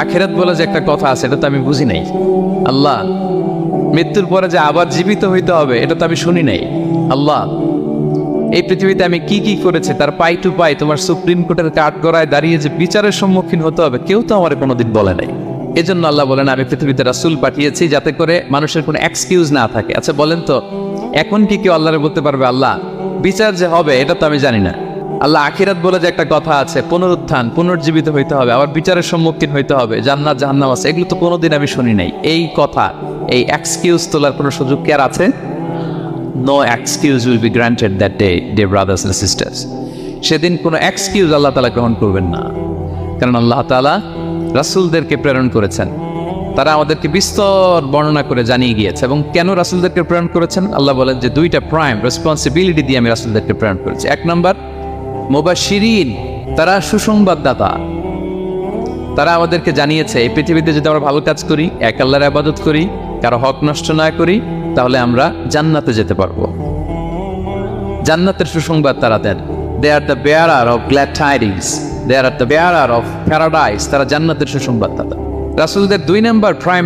আখিরাত বলে যে একটা কথা আছে, এটা তো আমি বুঝি নাই। আল্লাহ, মৃত্যুর পরে যে আবার জীবিত হইতে হবে, এটা তো আমি শুনি নাই। আল্লাহ, এই পৃথিবীতে আমি কি কি করেছি তার পাই টু পাই তোমার সুপ্রিম কোর্টের কাঠগড়ায় দাঁড়িয়ে যে বিচারের সম্মুখীন হতে হবে, কেউ তো আমার কোনোদিন বলে নাই। এজন্য আল্লাহ বলেন আমি পৃথিবীতে রাসূল পাঠিয়েছি যাতে করে মানুষের কোনো এক্সকিউজ না থাকে। আচ্ছা বলেন তো, এখন কি কেউ আল্লাহরে বলতে পারবে আল্লাহ বিচার যে হবে এটা তো আমি জানি না? আল্লাহ, আখিরাত বলে যে একটা কথা আছে, পুনরুত্থান, পুনর্জীবিত হইতে হবে, আবার বিচারের সম্মুখীন হইতে হবে, জান্নাত জাহান্নাম আছে, এগুলো তো কোনোদিন আমি শুনি নাই। এই কথা, এই এক্সকিউজ তোলার কোনো সুযোগ কি আর আছে? No excuse will be granted that day, dear brothers and sisters. সেদিন কোনো এক্সকিউজ আল্লাহ তাআলা গ্রহণ করবেন না, কারণ আল্লাহ তাআলা রাসূলদেরকে প্রেরণ করেছেন। তারা আমাদেরকে বিস্তর বর্ণনা করে জানিয়ে গিয়েছে। এবং কেন রাসূলদেরকে প্রেরণ করেছেন? আল্লাহ বলেন যে দুইটা প্রাইম রেসপন্সিবিলিটি দিয়ে আমি রাসূলদেরকে প্রেরণ করেছি। এক নাম্বার, মুবাশশিরিন, তারা সুসংবাদদাতা। তারা আমাদেরকে জানিয়েছে এই পৃথিবীতে যদি আমরা ভালো কাজ করি, এক আল্লাহর ইবাদত করি, কারো হক নষ্ট না করি, তাহলে আমরা জান্নাতে যেতে পারবো। জান্নাতের সুসংবাদ তারা দেন। They are the bearer of glad tidings, they are the bearer of paradise. তারা জান্নাতের সুসংবাদ দাতা। রাসূলদের দুই নাম্বার প্রাইম